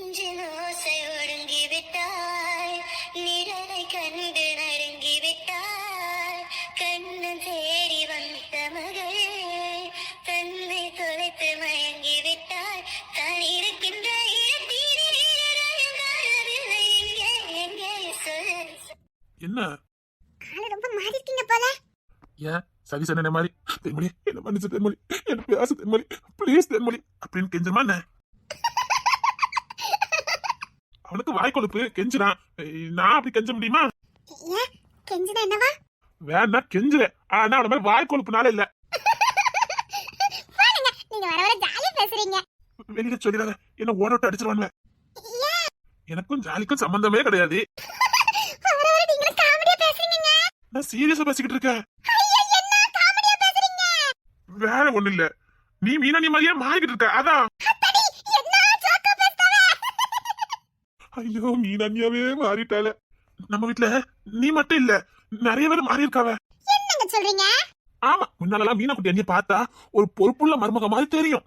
நெஞ்சில் ஓசை ஒடுங்கி விட்டாய், நிழலை கண்டு நடுங்கி விட்டாய், கண்ணன் தேடி வந்த மகளே, தன்னை தொலைத்து மயங்கி விட்டாய், தான் இருக்கின்ற என்ன ரொம்ப மாறி இருக்கீங்க போல. ஏன் சரி சொன்ன மாதிரி தென்மொழி என்ன மன்னிச்சு தென்மொழி என்ன பேச தென்மொழி ப்ளீஸ் தென்மொழி அப்படின்னு கெஞ்சுமா என்ன? அவனுக்கு வாய் கொழுப்பு கெஞ்சுறான், நான் அப்படி கெஞ்ச முடியுமா? ஏன் கெஞ்சுனா என்னவா? வேணா கெஞ்சுறேன், ஆனா அவன மாதிரி வாய் கொழுப்புனால இல்ல. நீங்க வர வர ஜாலியா பேசுறீங்க. வெளியில சொல்லிடாத, என்ன ஓடோட்ட அடிச்சிருவானுவ. எனக்கும் ஜாலிக்கும் சம்பந்தமே கிடையாது. நான் சீரியஸா பேசிக்கிட்டு இருக்கேன். வேற ஒண்ணு இல்ல, நீ மீனா நீ மாதிரியே மாறிக்கிட்டு இருக்க அதான். ஐயோ மீனானியாவே மாறிட்டால. நம்ம வீட்டுல நீ மட்டும் இல்ல, நிறைய பேர் மாறி இருக்காவ. என்னங்க சொல்றீங்க? ஆமா, முன்னாலலாம் மீனா குட்டி அண்ணிய பார்த்தா ஒரு பொறுப்புள்ள மருமக மாதிரி தெரியும்.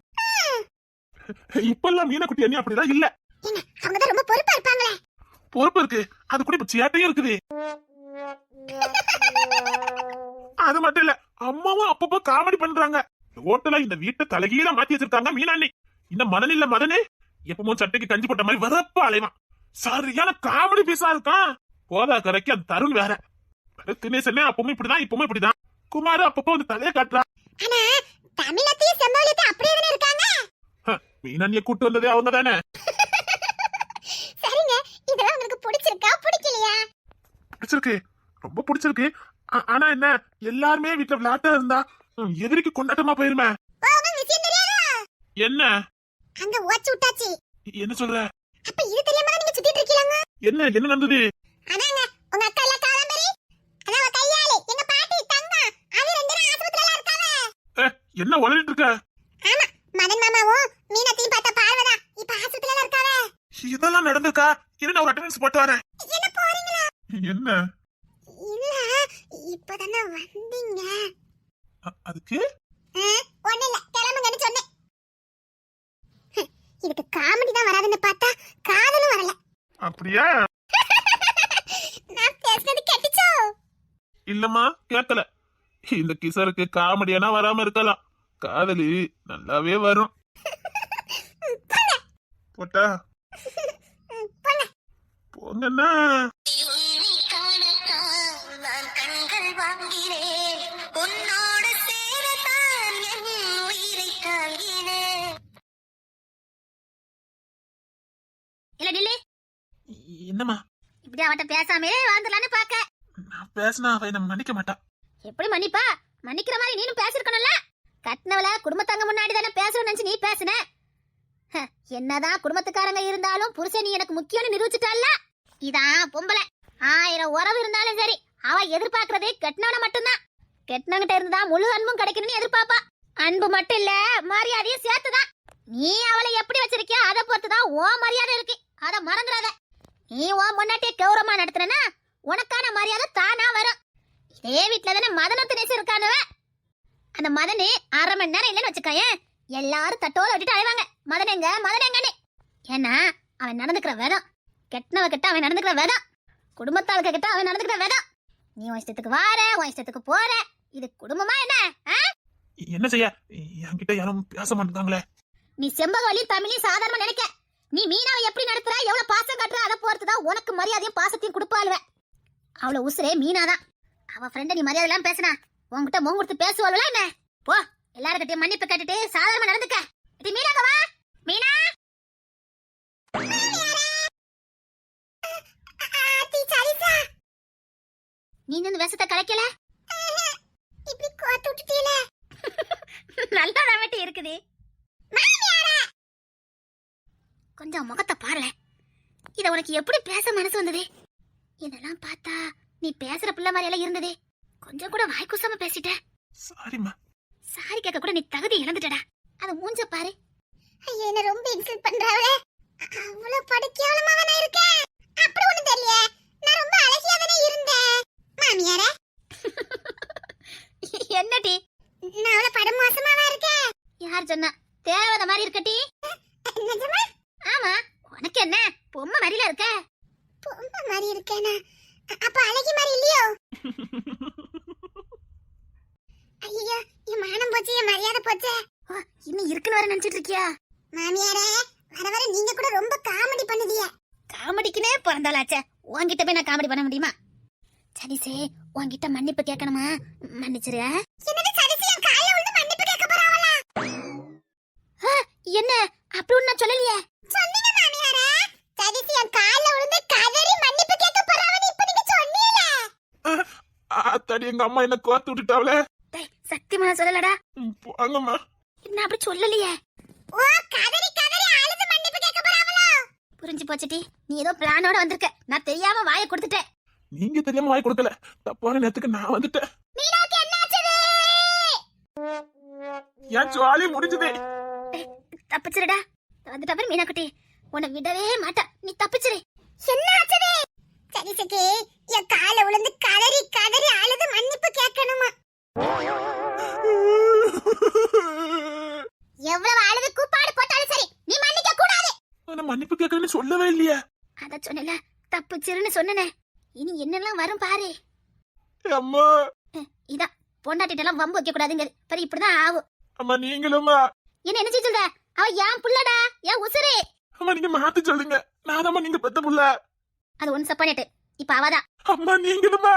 இப்பெல்லாம் மீனா குட்டி அண்ணி அப்படிதான் இல்ல. அவங்க ரொம்ப பொறுப்பா இருப்பாங்களே. பொறுப்பு இருக்கு, அது கூட இப்ப சேட்டையும் இருக்குது. அது மட்டும் இல்ல, அம்மாவும் அப்பப்போ காமெடி பண்றாங்க. ஓட்டல இந்த வீட்டை தலைகீழ மாத்தி வச்சிருக்காங்க மீனாண்ணி. இந்த மதன் இல்ல மதனே எப்பவும் சட்டைக்கு கஞ்சி போட்ட மாதிரி வரப்ப அலைவான். சரியான காமெடி பீஸா இருக்கான். போதா கரைக்கு அந்த தருண் வேற. தினேசனே அப்பவும் இப்படிதான் இப்பவும் இப்படிதான். குமார் அப்பப்போ வந்து தலையை காட்டுறான். மீனாண்ணிய கூட்டு வந்ததே அவங்க தானே. சரிங்க, இதெல்லாம் உங்களுக்கு பிடிச்சிருக்கா பிடிக்கலையா? பிடிச்சிருக்கு, ரொம்ப பிடிச்சிருக்கு. ஆனா என்ன, எல்லாருமே வீட்டுல விளையாட்டா இருந்தா எதிரிக்கு கொண்டாட்டமா போயிருமே. என்ன அங்க ஓச்சு விட்டாச்சு. என்ன சொல்ற? அப்ப இது தெரியாம நீங்க சுத்திட்டு இருக்கீங்க. என்ன என்ன நடந்தது? அதாங்க உங்க அக்கா இல்ல காலம்பரி, அதான் உங்க கையாளி எங்க பாட்டி தங்க, அது ரெண்டு நாள் ஆஸ்பத்திரியில இருக்காங்க. என்ன உளறிட்டு இருக்க? ஆமா, மதன் மாமாவும் மீனாத்தையும் பார்த்த பார்வதா இப்ப ஆஸ்பத்திரியில இருக்காங்க. இதெல்லாம் நடந்துக்கா? இரு நான் ஒரு அட்டெண்டன்ஸ் போட்டு வரேன். என்ன போறீங்களா? என்ன இல்ல, இப்பதானே வந்தீங்க. அதுக்கு ஒண்ணு இல்ல, கிளம்புங்கன்னு சொன்னேன். இதுக்கு காமெடி தான் வராதுன்னு பார்த்தா காதலும் வரல. அப்படியா? நான் பேசுறது கேட்டுச்சோ? இல்லம்மா கேட்கல. இந்த கிசருக்கு காமெடியானா வராம இருக்கலாம், காதலி நல்லாவே வரும். போட்டா போங்கன்னா என்னம்மா இப்படி அவட்ட பேசாமே வாழ்ந்துலான்னு பாக்க. நான் பேசினா அவ என்ன மன்னிக்க மாட்டா. எப்படி மன்னிப்பா? மன்னிக்கிற மாதிரி நீனும் பேசிருக்கணும்ல. கட்டினவள குடும்பத்தாங்க முன்னாடி தானே பேசணும்னு நினைச்சு நீ பேசுன. என்னதான் குடும்பத்துக்காரங்க இருந்தாலும் புருஷன் நீ எனக்கு முக்கியம்னு நிரூபிச்சுட்டால. இதான் பொம்பளை. 1000 உறவு இருந்தாலும் சரி, அவ எதிர்பார்க்கறது கட்டினவன மட்டும்தான். கெட்டினவங்கிட்ட இருந்தா முழு அன்பும் கிடைக்கணும்னு எதிர்பார்ப்பா. அன்பு மட்டும் இல்ல, மரியாதையும் சேர்த்துதான். நீ அவளை எப்படி வச்சிருக்கியா அதை பொறுத்துதான் ஓ மரியாதை இருக்கு, அத மறந்துடாத. நீ உன் முன்னாட்டிய கௌரவமா நடத்துறனா உனக்கான மரியாதை தானா வரும். இதே வீட்டுல தானே மதன தினேசு இருக்கானுவ. அந்த மதனு 1/2 மணி நேரம் இல்லைன்னு வச்சுக்காயேன், எல்லாரும் தட்டோட விட்டுட்டு அழைவாங்க மதனெங்க மதனெங்கன்னு. ஏன்னா அவன் நடந்துக்கிற விதம், கெட்டனவ கிட்ட அவன் நடந்துக்கிற விதம், குடும்பத்தாளுக்க கிட்ட அவன் நடந்துக்கிற விதம். நீ உன் இஷ்டத்துக்கு வார, உன் இஷ்டத்துக்கு போற, இது குடும்பமா என்ன? என்ன செய்ய, என்கிட்ட யாரும் பேச மாட்டாங்களே. நீ செம்பகவலி தமிழையும் சாதாரணமா நினைக்க. நீ மீனாவை எப்படி நடத்துற, எவ்வளவு பாசம் காட்டுற, அதை பொறுத்துதான் உனக்கு மரியாதையும் பாசத்தையும் கொடுப்பாளுவ. அவ்வளவு உசுரே மீனாதான். அவ ஃப்ரெண்ட நீ மரியாதை எல்லாம் பேசினா உன்கிட்ட மோங்க கொடுத்து பேசுவாள்ல என்ன? போ, எல்லாருக்கிட்டையும் மன்னிப்பு கேட்டுட்டு சாதாரணமா நடந்துக்க. இது மீனாங்க வா. மீனா நீ இந்த விஷத்தை கலைக்கல, இப்படி கோத்து விட்டுட்டீல. நல்லா வெட்டி இருக்குது. கொஞ்சம் முகத்தை பாருல. இத உனக்கு எப்படி பேச மனசு வந்தது? இதெல்லாம் பார்த்தா நீ பேசுற பிள்ளை மாதிரி எல்லாம் இருந்தது. கொஞ்சம் கூட வாய் கூசாம பேசிட்ட. சாரிமா. சாரி கேட்க கூட நீ தகுதி இழந்துட்டடா. அத மூஞ்ச பாரு. ஐயோ, என்ன ரொம்ப இன்சல்ட் பண்றாளே. அவ்வளவு படிக்காம நான் இருக்கேன். அப்படி ஒண்ணு தெரியல, நான் ரொம்ப அழகியா தானே இருந்தேன். மாமியாரே என்னடி, நான் அவ்வளவு படம் மோசமாவா இருக்கேன்? யார் சொன்னா? தேவதை மாதிரி இருக்கட்டி. நிஜமா? ஆமா, உனக்கு என்ன பொம்மை மாதிரில இருக்க? பொம்மை மாதிரி இருக்கேனா? அப்ப அழகி மாதிரி இல்லையோ? ஐயோ, என் மானம் போச்சு, என் மரியாதை போச்சு. இன்னும் இருக்குன்னு வர நினைச்சிட்டு இருக்கியா? மாமியாரே, வர வர நீங்க கூட ரொம்ப காமெடி பண்ணுதிய. காமெடிக்குனே பிறந்தாளாச்சே, உன்கிட்ட போய் நான் காமெடி பண்ண முடியுமா? சதிசே, உன்கிட்ட மன்னிப்பு கேட்கணுமா? மன்னிச்சிரு. என்னது சதிசி என் கால்ல விழுந்து மன்னிப்பு கேட்க போறாவளா? என்ன அப்படி ஒண்ணு நான் சொல்லலையே. சொன்னீங்க மாமியாரே, சதிசி என் கால்ல விழுந்து கதறி மன்னிப்பு கேட்க போறாவன்னு இப்ப நீங்க சொன்னீங்களே. ஆத்தாடி எங்க அம்மா என்ன கோத்து விட்டுட்டாவளே. டேய், சத்தியமா நான் சொல்லலடா. போங்கம்மா. நான் அப்படி சொல்லலையே. ஓ, கதறி கதறி அழுது மன்னிப்பு கேட்க போறாவளா? புரிஞ்சு போச்சுடி, நீ ஏதோ பிளானோட வந்திருக்க. நான் தெரியாம வாயை கொடுத்துட்டேன். நீங்க தெரியாம வாய் கொடுக்கல, தப்பான நேரத்துக்கு நான் வந்துட்டேன். மீனாக்கு என்னாச்சுது? என் ஜாலி முடிஞ்சதே. தப்பிச்சிருடா. வந்துட்ட பேர் மீனாக்குட்டி, உன்னை விடவே மாட்டா. நீ தப்பிச்சிரு. என்னாச்சுது? சதிசிக்கு என் கால்ல விழுந்து கதறி கதறி அழுது மன்னிப்பு கேட்கணுமா? எவ்வளவு அழுது கூப்பாடு போட்டாலும் சரி, நீ மன்னிக்க கூடாது. நான் மன்னிப்பு கேட்கறேன்னு சொல்லவே இல்லையா? அத சொன்னல, தப்பிச்சிருன்னு சொன்னனே. இனி என்னெல்லாம் வரும் பாரு. அம்மா, இதான் பொண்டாட்டிட்டெல்லாம் வம்பு வைக்க கூடாதுங்க. பாரு, இப்படிதான் ஆகும். அம்மா நீங்களும்மா. என்ன சொல்ற? அவ ஏன் புள்ளடா, ஏன் உசுரே. அம்மா நீங்க மாத்தி சொல்றீங்க. நான் நீங்க பெத்த புள்ள. அது ஒன்னு சப்பானேட்டு. இப்ப அவதான். அம்மா நீங்களும்மா.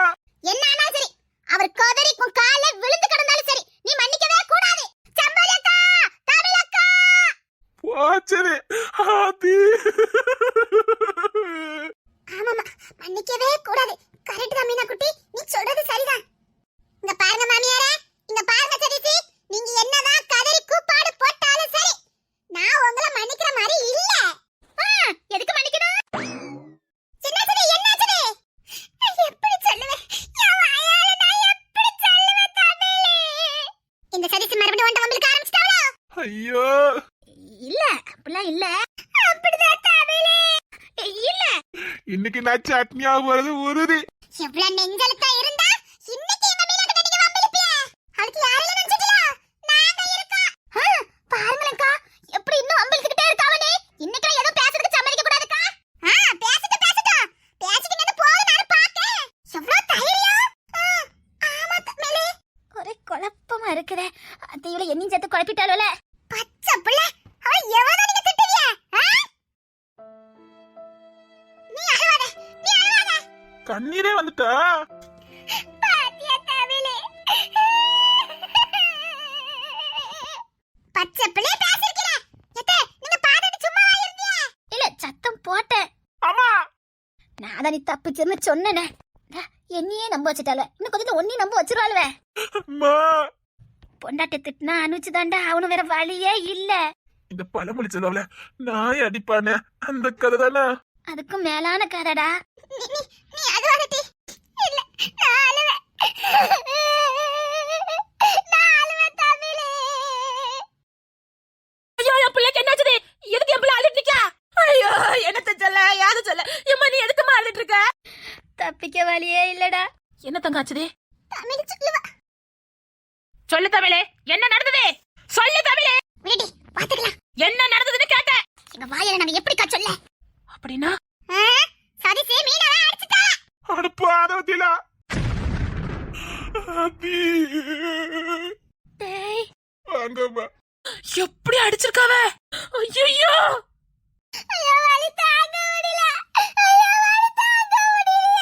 என்ன ஆனாலும் சரி, அவர் கதறி உன் கால்ல விழுந்து கிடந்தாலும் சரி, நீ மன்னிக்கவே கூடாது. சம்பளக்கா, தமிழக்கா. போச்சது ஆதி. ஆமாமா, மன்னிக்கவே கூடாது. கரெக்ட் தான் மீனா குட்டி, நீ சொல்றது சரிதான். இங்க பாருங்க மாமியாரே, இங்க பாருங்க சதிசி, நீங்க என்னதான் கதறி கூப்பாடு போட்டாலும் சரி, நான் உங்களை மன்னிக்கிற மாதிரி இல்ல. எதுக்கு மன்னிக்கணும்? என்னாச்சுது? என்னாச்சுது? நான் எப்படி சொல்லுவேன்? என் வாயால நான் எப்படி சொல்லுவேன் தமிழே? இந்த சதிசி மறுபடியும் உன்ட்ட வம்பிழுக்க ஆரம்பிச்சிட்டாளா? ஐயோ இல்ல, அப்படிலாம் இல்ல. அப்படிதான் தமிழே. இல்ல, இன்னைக்கு நான் சட்னியா போறது உறுதி. எவ்வளவு நெஞ்செழுத்தா இருந்தா இன்னைக்கு இந்த மீனாட்ட நீங்க வம்பிழுப்பிய? அதுக்கு யாரையும் நினைச்சிட்டீங்களா? நாங்க இருக்கோம். பாருங்களேன்க்கா, எப்படி இன்னும் அம்பிழுத்துக்கிட்டே இருக்காவனே. இன்னைக்கு ஏதோ பேசுறதுக்கு சம்மதிக்க கூடாதுக்கா. பேசிட்டு பேசிட்டு போக நான் பாக்கேன். எவ்வளவு தைரியம். ஆமா தமிழே. ஒரே குழப்பமா இருக்குதே. அத்தையோட என்னையும் சேர்த்து குழப்பிட்டாளோல. பச்சை புள்ள, அவ எவனோ நீங்க திட்டுவிய? நீ அழுவாத, நீ அழுவாத. கண்ணீரே வந்துட்டா. பாத்தியா தமிழே? பச்சை புள்ள பேசிருக்கிற. எத்தே, நீங்க பாத்துட்டு சும்மா இருந்தீங்க? இல்ல, சத்தம் போட்டேன். அம்மா நான் தான் நீ தப்பிச்சுன்னு சொன்னேனே. என்னையே நம்ப வச்சுட்டால, இன்னும் கொஞ்சம் ஒன்னையும் நம்ப வச்சிருவாளுவே. அம்மா. பொண்டாட்டி திட்டினா அனுச்சுதாண்டா, அவனு வேற வழியே இல்ல. இந்த பழமொழி சொல்லுவல நாய் அடிப்பானே அந்த கதை தானே. அதுக்கும் மேலான கதைடா. நீ அழுவாதடி. இல்ல, நான் அழுவேன். நான் அழுவேன் தமிழே. ஐயோ, என் பிள்ளைக்கு என்னாச்சுது? எதுக்கு என் பிள்ளை அழுட்டு இருக்கா? ஐயோ, என்னத்த சொல்ல, யாது சொல்ல? எம்மா நீ எதுக்குமா அழுட்டு இருக்க? தப்பிக்க வழியே இல்லடா. என்ன தங்காச்சுது? தமிழ் சொல்லுவா. சொல்லு தமிழே, என்ன நடந்தது? சொல்லு தமிழே. விடுடி, பாத்துக்கலாம். என்ன நடந்ததுன்னு கேட்டேன். எங்க வாயில நாங்க எப்படிக்கா சொல்ல? அப்படின்னா சதிசி மீனாவை அடிச்சுட்டா. அடுப்பு ஆதவத்திலா. டேய், வாங்கம்மா. எப்படி அடிச்சிருக்காவ? ஐயோ, ஐயோ, வலி தாங்க முடியல. ஐயோ, வலி தாங்க முடியல.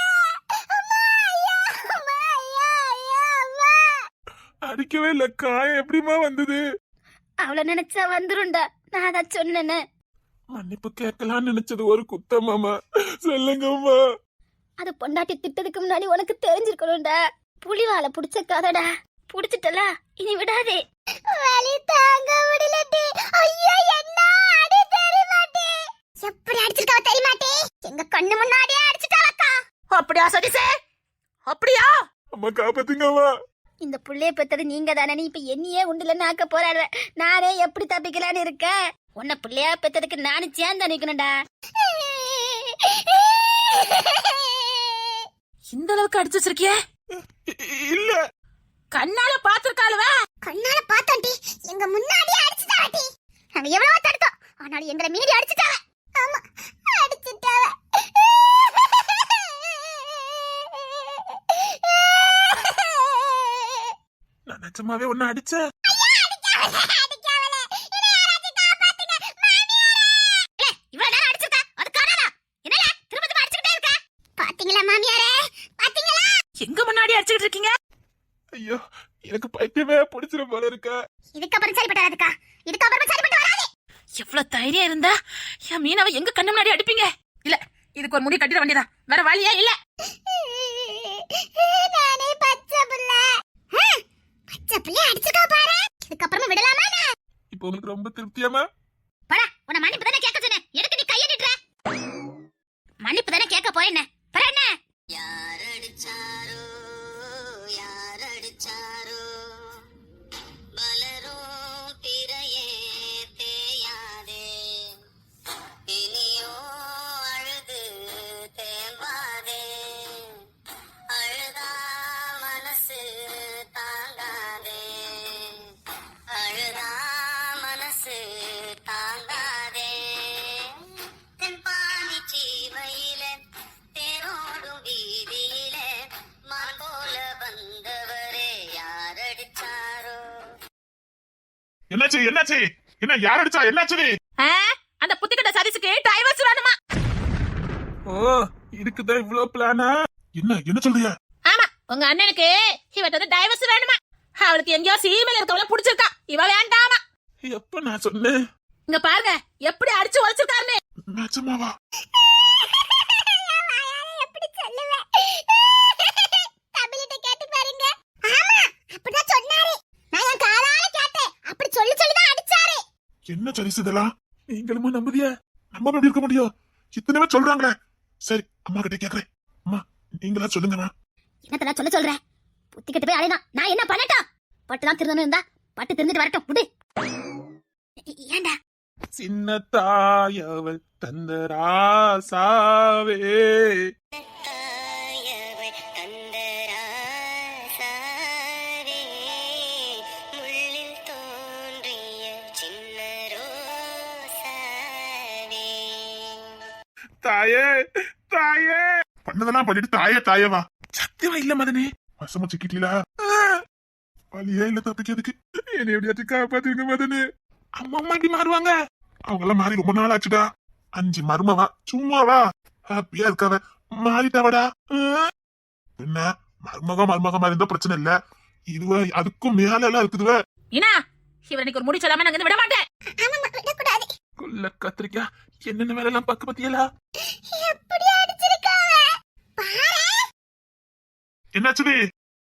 அம்மா, ஐயோ, அம்மா, ஐயோ, ஐயோ, அம்மா. அடிக்கவே இல்ல, காயம் எப்படிமா வந்தது? அவளை நினைச்சா வந்துருண்டா. நான் தான் சொன்னேன்னு. மன்னிப்பு கேட்கலாம்னு நினைச்சது ஒரு குத்தமாமா. சொல்லுங்கம்மா. அது பொண்டாட்டி திட்டதுக்கு முன்னாடி உனக்கு தெரிஞ்சிருக்கணும்டா. புலிவால புடிச்ச கதடா. புடிச்சிட்டல, இனி விடாதே. வலி தாங்க முடியலடி. ஐயோ, என்ன அடி தெரியுமாட்டி? எப்படி அடிச்சிருக்காவ தெரியுமாட்டி? எங்க கண்ணு முன்னாடியே அடிச்சிட்டாளக்கா. அப்படியா சதிசே? அப்படியா? அம்மா காப்பாத்துங்கம்மா. இந்த புள்ளைய பெத்தது நீங்க தானே. நீ இப்ப என்னையே உண்டுலன்னு ஆக்க போறாரு. நானே எப்படி தப்பிக்கலான்னு இருக்கேன். உன்னை பிள்ளையா பெத்ததுக்கு நானும் சேர்ந்து நிக்கணும்டா. இந்த அளவுக்கு அடிச்சு வச்சிருக்கியே? இல்ல, கண்ணால பாத்துருக்காளுவ. கண்ணால பாத்தோண்டி, எங்க முன்னாடியே அடிச்சிட்டாட்டி. நாங்க எவ்வளவோ தடுத்தோம், ஆனாலும் எங்களை மீறி அடிச்சிட்டாவ. ஆமா, நிஜமாவே ஒன்னு அடிச்ச? எங்க முன்னாடி அடிச்சுக்கிட்டு இருக்கீங்க? ஐயோ, எனக்கு பைத்தியமே பிடிச்சிரும் போல இருக்க. இதுக்கப்புறம் சரிப்பட்டு வராதுக்கா. இதுக்கப்புறம் சரிப்பட்டு வராது. எவ்வளவு தைரியம் இருந்தா என் மீனவை எங்க கண்ணு முன்னாடி அடிப்பீங்க? இல்ல, இதுக்கு ஒரு முடி கட்டிட வேண்டியதான். வேற வழியா இல்ல. நானே பச்சை புள்ள அடிச்சுக்கோ பாரு. இதுக்கப்புறமா விடலாமா? இப்போ உங்களுக்கு ரொம்ப திருப்தியாமா? படா, உன்னை மன்னிப்பு தானே கேட்க சொன்னேன். எதுக்கு நீ கையடிட்ற? மன்னிப்பு தானே கேட்க போறேன். பர என்ன? யார் அடிச்சாரோ மலரும் பிறையே தேயாதே, இனியோ அழுது தேம்பாதே, அழுதா மனசு தாங்காதே, அழுதா மனசு தாங்காதே. தென்பாண்டி சீமையில தேரோடும் வீதியில மான் போல வந்தவரே யார் அடிச்சாரோ? என்னாச்சு என்னாச்சு? என்ன யார் அடிச்சா? என்னாச்சு? அந்த புத்திக்கிட்ட சதீஷுக்கு டைவர்ஸ் வேணுமா? ஓ, இதுக்குதான் இவ்வளவு பிளானா? என்ன என்ன சொல்றியா? ஆமா, உங்க அண்ணனுக்கு இவட்ட டைவர்ஸ் வேணுமா? அவளுக்கு எங்கேயோ சீமையில இருக்கவள புடிச்சிருக்கா. இவ வேண்டாமா? எப்ப நான் சொன்னேன்? இங்க பாருங்க எப்படி அடிச்சு உழைச்சிருக்காருன்னு. நிஜமாவா? எப்படி சொல்லுவேன்? தமிழ்கிட்ட கேட்டு பாருங்க. ஆமா, அப்படிதான் சொன்னாரு. நான் என் காதால கேட்டேன். அப்படி சொல்லிதான் அடிச்சாரு. என்ன சரிசு இதெல்லாம்? நீங்களுமா நம்புதியா? நம்ம எப்படி இருக்க முடியும்? இத்தனை பேர் சொல்றாங்களே. சரி, அம்மா கிட்ட கேக்குறேன். அம்மா, நீங்களா சொல்லுங்கம்மா. என்னத்தடா சொல்ல? புத்திக்கிட்டு போய் அழைதான். நான் என்ன பண்ணட்டும்? பட்டுதான் திருந்தணும் இருந்தா பட்டு திருந்துட்டு வரட்டும். விடு. ஏண்டா? சின்ன தாயவள் தந்த ராசாவே, தாயவள் தந்த ராசாவே, முள்ளில் தோன்றிய சின்ன ரோசாவே. தாயே தாயே. பண்ணதெல்லாம் பண்ணிட்டு தாயே தாயவா? சத்தியமா இல்ல மதனே. வசமா சிக்கிட்டீங்களா? வழியே இல்ல தப்பிக்கிறதுக்கு. என்னை எப்படியாச்சும் காப்பாத்துங்க மதனே. அம்மா அம்மா இப்படி மாறுவாங்க? அவங்க எல்லாம் மாறி ரொம்ப நாள் ஆச்சுடா. 5 மருமவா சும்மாவா? ஹாப்பியா இருக்காவ மாறிட்டாவடா. என்ன மருமக மாதிரி இருந்தா பிரச்சனை இல்ல. இதுவ அதுக்கும் மேல எல்லாம் இருக்குதுவ. இனா, இவர் எனக்கு ஒரு முடி சொல்லாம நாங்க விட மாட்டேன். ஆமா, விடக்கூடாது. கொல்ல கத்திரிக்கா என்னென்ன வேலை எல்லாம் பக்கு பத்தியலா? எப்படி அடிச்சிருக்காவ பாரு. என்னாச்சுது?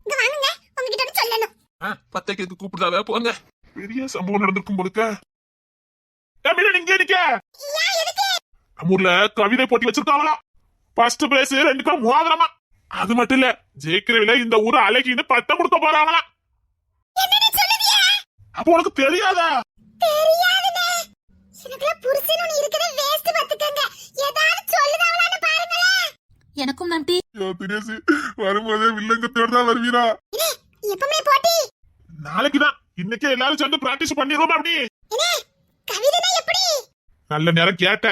இங்க வாங்குங்க, உங்ககிட்ட ஒண்ணு சொல்லணும். பத்தைக்கு கூப்பிடுதாவ போங்க. பெரிய சம்பவம் நடந்திருக்கும் போலுக்க. நீங்க நிக்க. ஏன் எதுக்கு? நம்ம ஊர்ல கவிதை போட்டி வச்சிருக்காங்களா? ஃபர்ஸ்ட் பிரைஸ் 2 கிலோ மோதிரமா. அது மட்டும் இல்ல, ஜெயிக்கிறவில இந்த ஊர் அழகின்னு பட்டம் கொடுக்க போறாங்களா? என்னன்னு சொல்லுதியா? அப்ப உனக்கு தெரியாதா? தெரியாதுனே. எனக்குல புருஷன் ஒன்னு இருக்கவே வேஸ்ட் பாத்துக்கங்க. ஏதாவது சொல்லுதாவளான்னு பாருங்களே. எனக்கும் நம்பி. தினேசி வரும்போதே வில்லங்கத்தோட தான் வருவீரா? எப்பமே போட்டி? நாளைக்குதான். இன்னைக்கே எல்லாரும் சேர்ந்து பிராக்டிஸ் பண்ணிடுவோம். அப்படி கவிதைனா எப்படி? நல்ல நேரம் கேட்ட.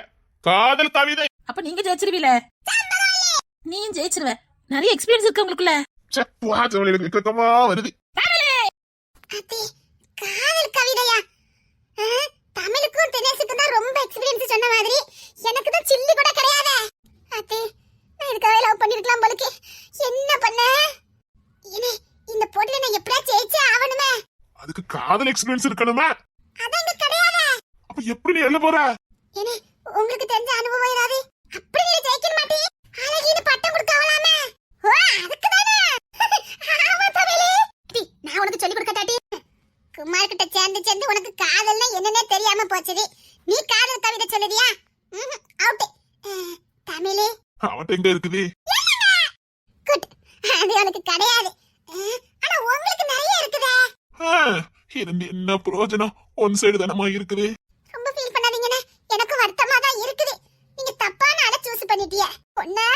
காதல் கவிதை. அப்ப நீங்க ஜெயிச்சிருவீல. நீயும் ஜெயிச்சிருவ. நிறைய எக்ஸ்பீரியன்ஸ் இருக்கு உங்களுக்குள்ள. வெக்கமா வருது. அத்தி, காதல் கவிதையா? தமிழுக்கும் தினேசுக்கும் தான் ரொம்ப எக்ஸ்பீரியன்ஸ் சொன்ன மாதிரி. எனக்கு தான் சில்லி கூட கிடையாது. அத்தி, நான் இதுக்காக லவ் பண்ணிருக்கலாம் போலுக்கு. என்ன பண்ண? இனி இந்த போட்டில நான் எப்படியா ஜெயிச்சே ஆவணுமே. அதுக்கு காதல் எக்ஸ்பீரியன்ஸ் இருக்கணுமா? அதான் இங்க கிடையாது. அப்ப எப்படி நீ எழுத போற? இனி உங்களுக்கு தெரிஞ்ச அனுபவம் ஏதாவது? அப்படி நீ ஜெயிக்க மாட்டீ. அழகின்னு பட்டம் கொடுக்கவலாமே. ஓ, அதுக்கு தானே. ஆமா தமிழே. டி, நான் உனக்கு சொல்லி கொடுக்கட்டாட்டி. குமார் கிட்ட சேர்ந்து உனக்கு காதல்னா என்னன்னே தெரியாம போச்சுது. நீ காதல் கவிதை சொல்லுதியா? அவுட். தமிழே, அவட்ட எங்க இருக்குது? குட். அது உனக்கு கிடையாது. ஆனா உங்களுக்கு நிறைய இருக்குதே. இருந்து என்ன பிரயோஜனம்? ஒன் சைடு தானமா இருக்குது. ரொம்ப ஃபீல் பண்ணாதீங்கனே. எனக்கு வருத்தமா தான் இருக்குது. நீங்க தப்பான ஆளை சூஸ் பண்ணிட்டீங்க. பொண்ணா?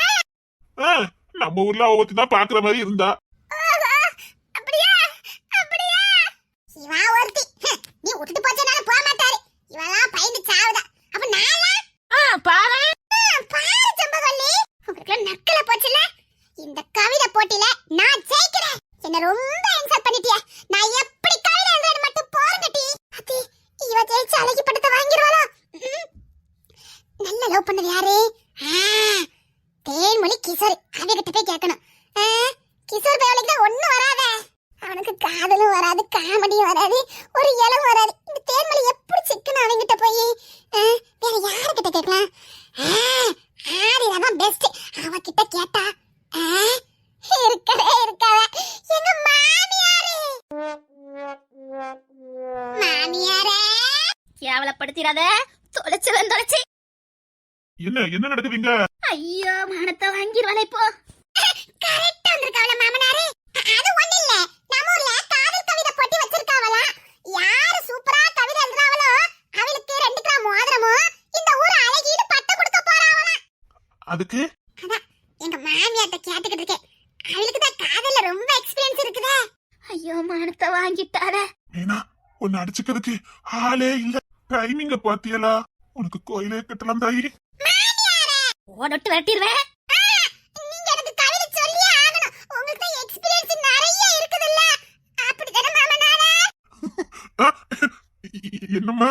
நம்ம ஊர்ல ஒவ்வொருத்தி தான் பாக்குற மாதிரி இருந்தா. அப்படியா? அப்படியா? இவா ஒருத்தி. நீ விட்டுட்டு போச்சனால போக மாட்டாரு. இவெல்லாம் பயந்து சாவுதா. அப்ப நான்லாம் பாரு பாரு சம்பகல்லி. உங்களுக்கு நக்கல போச்சுல. இந்த கவிதை போட்டில நான் ஜெயிக்கிறேன். என்ன ரொம்ப இன்சல்ட் பண்ணிட்டியா? நான் எப்படி வச்சு அழகி படத்தை வாங்கிடுவாளோ? நல்ல லவ் பண்ணது யாரு? தேன்மொழி கிஷோர். அவகிட்ட போய் கேட்கணும். கிஷோர் பையனுக்கு தான் ஒண்ணும் வராத. அவனுக்கு காதலும் வராது, காமெடியும் வராது, ஒரு இளம் வராது. இந்த தேன்மொழி எப்படி சிக்கணும் அவங்கிட்ட போய்? வேற யாருக்கிட்ட கேட்கலாம்? ஆரிதான் பெஸ்ட். அவகிட்ட கேட்டா இருக்கவே இருக்காத எங்க மாமியாரே. மாமியாரே கேவலப்படுத்திடாத. தொலைச்சு என்ன நடக்குதுங்க? ஐயோ, மானத்தை வாங்கிடுவாளே இப்போ. கரெக்ட்டா வந்திருக்காவல மாமனாரே. அது ஒண்ணு இல்ல, நம்ம ஊர்ல காதல் கவிதை போட்டி வச்சிருக்காவல. யாரு சூப்பரா கவிதை எழுதுறாவளோ அவளுக்கு 2 கிராம் மோதிரமும் இந்த ஊர் அழகின்னு பட்டம் கொடுக்க போறாவல. அதுக்கு அதான் எங்க மாமியார்ட்ட கேட்டுக்கிட்டு இருக்கேன். அவளுக்கு தான் காதல்ல ரொம்ப எக்ஸ்பீரியன்ஸ் இருக்குதே. ஐயோ, மானத்தை வாங்கிட்டாரே. மீனா, உன்னை அடிச்சுக்கிறதுக்கு ஆளே இல்ல. டைமிங்க பாத்தியலா? உனக்கு கோயிலே கட்டலாம் தாயி. ஓடட்டு விரட்டிடுவேன். நீங்க எனக்கு கவிதை சொல்லியே ஆகணும். உங்களுக்கு தான் எக்ஸ்பீரியன்ஸ் நிறைய இருக்குதுல்ல. அப்படிதானே மாமனாரே? என்னம்மா